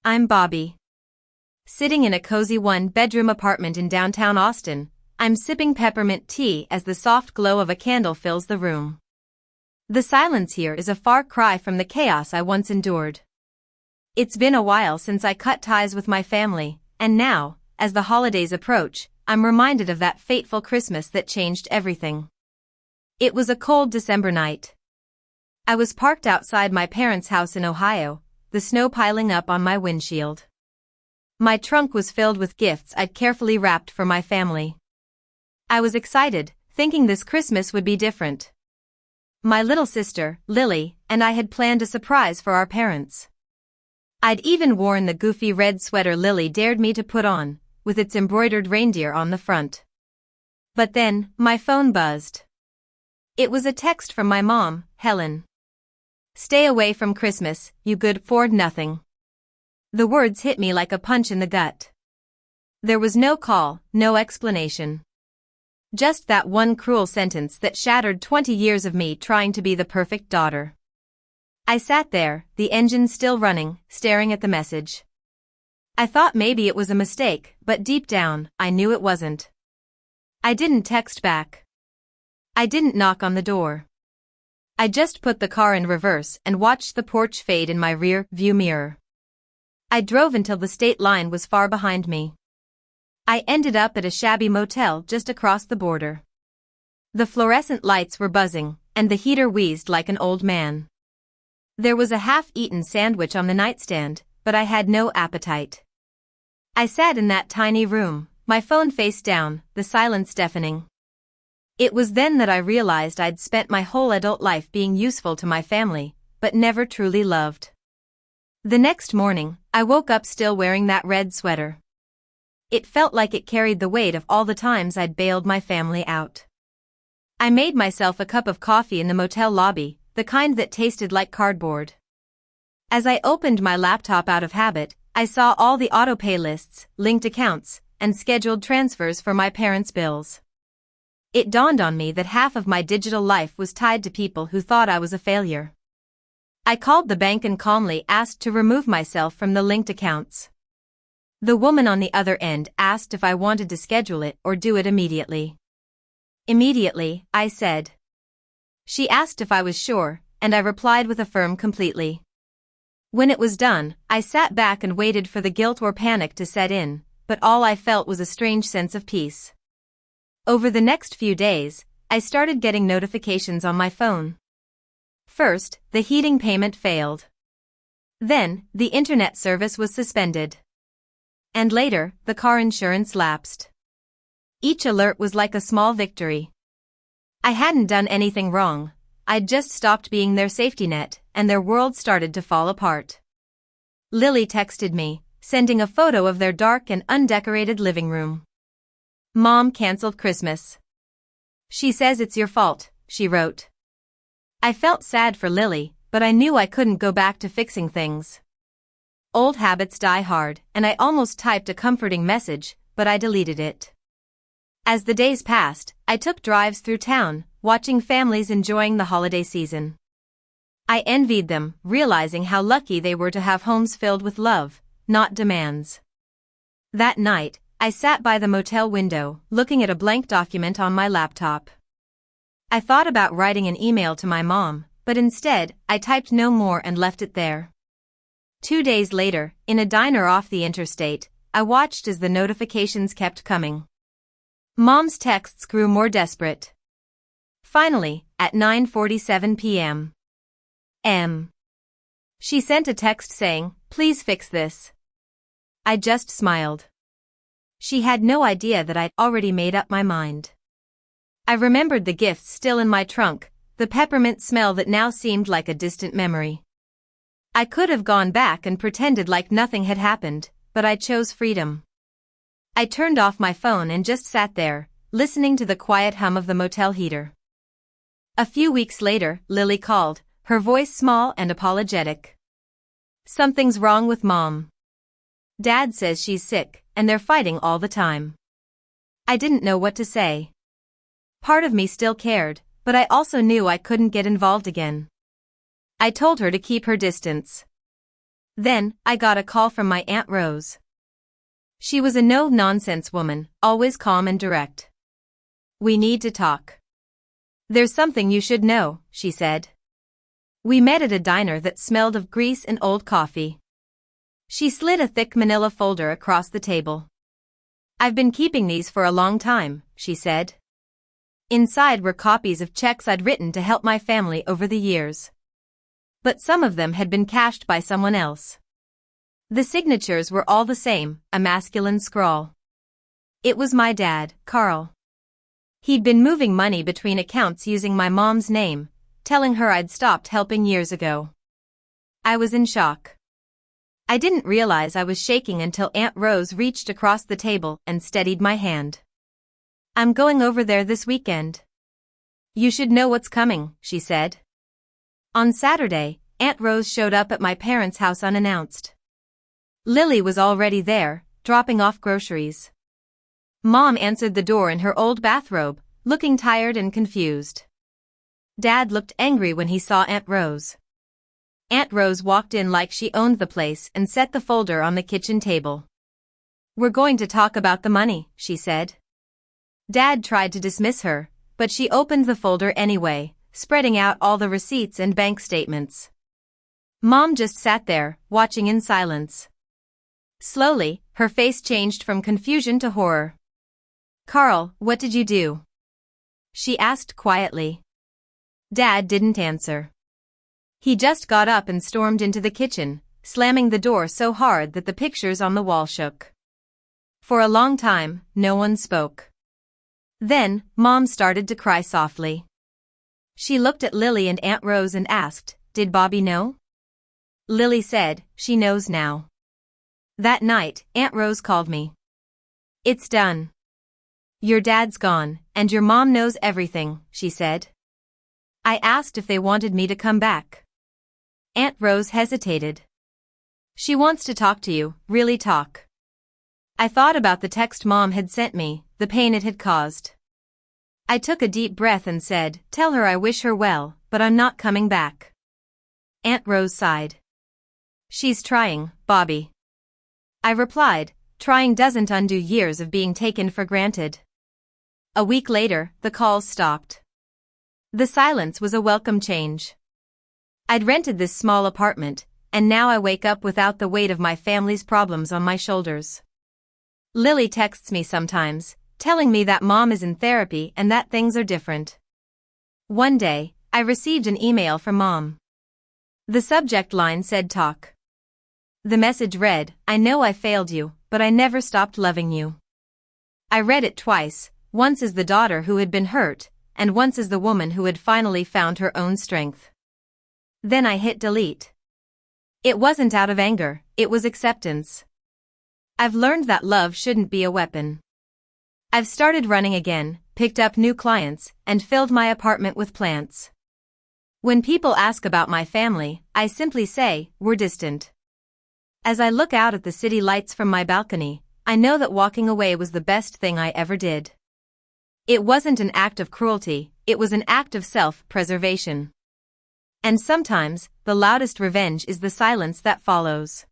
I'm Bobby. Sitting in a cozy one-bedroom apartment in downtown Austin, I'm sipping peppermint tea as the soft glow of a candle fills the room. The silence here is a far cry from the chaos I once endured. It's been a while since I cut ties with my family, and now, as the holidays approach, I'm reminded of that fateful Christmas that changed everything. It was a cold December night. I was parked outside my parents' house in Ohio, the snow piling up on my windshield. My trunk was filled with gifts I'd carefully wrapped for my family. I was excited, thinking this Christmas would be different. My little sister, Lily, and I had planned a surprise for our parents. I'd even worn the goofy red sweater Lily dared me to put on, with its embroidered reindeer on the front. But then, my phone buzzed. It was a text from my mom, Helen. "Stay away from Christmas, you good-for-nothing." The words hit me like a punch in the gut. There was no call, no explanation. Just that one cruel sentence that shattered 20 years of me trying to be the perfect daughter. I sat there, the engine still running, staring at the message. I thought maybe it was a mistake, but deep down, I knew it wasn't. I didn't text back. I didn't knock on the door. I just put the car in reverse and watched the porch fade in my rear view mirror. I drove until the state line was far behind me. I ended up at a shabby motel just across the border. The fluorescent lights were buzzing, and the heater wheezed like an old man. There was a half-eaten sandwich on the nightstand, but I had no appetite. I sat in that tiny room, my phone face down, the silence deafening. It was then that I realized I'd spent my whole adult life being useful to my family, but never truly loved. The next morning, I woke up still wearing that red sweater. It felt like it carried the weight of all the times I'd bailed my family out. I made myself a cup of coffee in the motel lobby, the kind that tasted like cardboard. As I opened my laptop out of habit, I saw all the auto-pay lists, linked accounts, and scheduled transfers for my parents' bills. It dawned on me that half of my digital life was tied to people who thought I was a failure. I called the bank and calmly asked to remove myself from the linked accounts. The woman on the other end asked if I wanted to schedule it or do it immediately. Immediately, I said. She asked if I was sure, and I replied with a firm completely. When it was done, I sat back and waited for the guilt or panic to set in, but all I felt was a strange sense of peace. Over the next few days, I started getting notifications on my phone. First, the heating payment failed. Then, the internet service was suspended. And later, the car insurance lapsed. Each alert was like a small victory. I hadn't done anything wrong, I'd just stopped being their safety net, and their world started to fall apart. Lily texted me, sending a photo of their dark and undecorated living room. "Mom canceled Christmas. She says it's your fault," she wrote. I felt sad for Lily, but I knew I couldn't go back to fixing things. Old habits die hard, and I almost typed a comforting message, but I deleted it. As the days passed, I took drives through town, watching families enjoying the holiday season. I envied them, realizing how lucky they were to have homes filled with love, not demands. That night, I sat by the motel window, looking at a blank document on my laptop. I thought about writing an email to my mom, but instead, I typed no more and left it there. 2 days later, in a diner off the interstate, I watched as the notifications kept coming. Mom's texts grew more desperate. Finally, at 9:47 p.m. She sent a text saying, "Please fix this." I just smiled. She had no idea that I'd already made up my mind. I remembered the gifts still in my trunk, the peppermint smell that now seemed like a distant memory. I could have gone back and pretended like nothing had happened, but I chose freedom. I turned off my phone and just sat there, listening to the quiet hum of the motel heater. A few weeks later, Lily called, her voice small and apologetic. "Something's wrong with Mom. Dad says she's sick, and they're fighting all the time." I didn't know what to say. Part of me still cared, but I also knew I couldn't get involved again. I told her to keep her distance. Then, I got a call from my Aunt Rose. She was a no-nonsense woman, always calm and direct. "We need to talk. There's something you should know," she said. We met at a diner that smelled of grease and old coffee. She slid a thick manila folder across the table. "I've been keeping these for a long time," she said. Inside were copies of checks I'd written to help my family over the years. But some of them had been cashed by someone else. The signatures were all the same, a masculine scrawl. It was my dad, Carl. He'd been moving money between accounts using my mom's name, telling her I'd stopped helping years ago. I was in shock. I didn't realize I was shaking until Aunt Rose reached across the table and steadied my hand. "I'm going over there this weekend. You should know what's coming," she said. On Saturday, Aunt Rose showed up at my parents' house unannounced. Lily was already there, dropping off groceries. Mom answered the door in her old bathrobe, looking tired and confused. Dad looked angry when he saw Aunt Rose. Aunt Rose walked in like she owned the place and set the folder on the kitchen table. "We're going to talk about the money," she said. Dad tried to dismiss her, but she opened the folder anyway, spreading out all the receipts and bank statements. Mom just sat there, watching in silence. Slowly, her face changed from confusion to horror. "Carl, what did you do?" she asked quietly. Dad didn't answer. He just got up and stormed into the kitchen, slamming the door so hard that the pictures on the wall shook. For a long time, no one spoke. Then, Mom started to cry softly. She looked at Lily and Aunt Rose and asked, "Did Bobby know?" Lily said, "She knows now." That night, Aunt Rose called me. "It's done. Your dad's gone, and your mom knows everything," she said. I asked if they wanted me to come back. Aunt Rose hesitated. "She wants to talk to you, really talk." I thought about the text Mom had sent me, the pain it had caused. I took a deep breath and said, "Tell her I wish her well, but I'm not coming back." Aunt Rose sighed. "She's trying, Bobby." I replied, "Trying doesn't undo years of being taken for granted." A week later, the calls stopped. The silence was a welcome change. I'd rented this small apartment, and now I wake up without the weight of my family's problems on my shoulders. Lily texts me sometimes, telling me that Mom is in therapy and that things are different. One day, I received an email from Mom. The subject line said talk. The message read, "I know I failed you, but I never stopped loving you." I read it twice, once as the daughter who had been hurt, and once as the woman who had finally found her own strength. Then I hit delete. It wasn't out of anger, it was acceptance. I've learned that love shouldn't be a weapon. I've started running again, picked up new clients, and filled my apartment with plants. When people ask about my family, I simply say, "We're distant." As I look out at the city lights from my balcony, I know that walking away was the best thing I ever did. It wasn't an act of cruelty, it was an act of self-preservation. And sometimes, the loudest revenge is the silence that follows.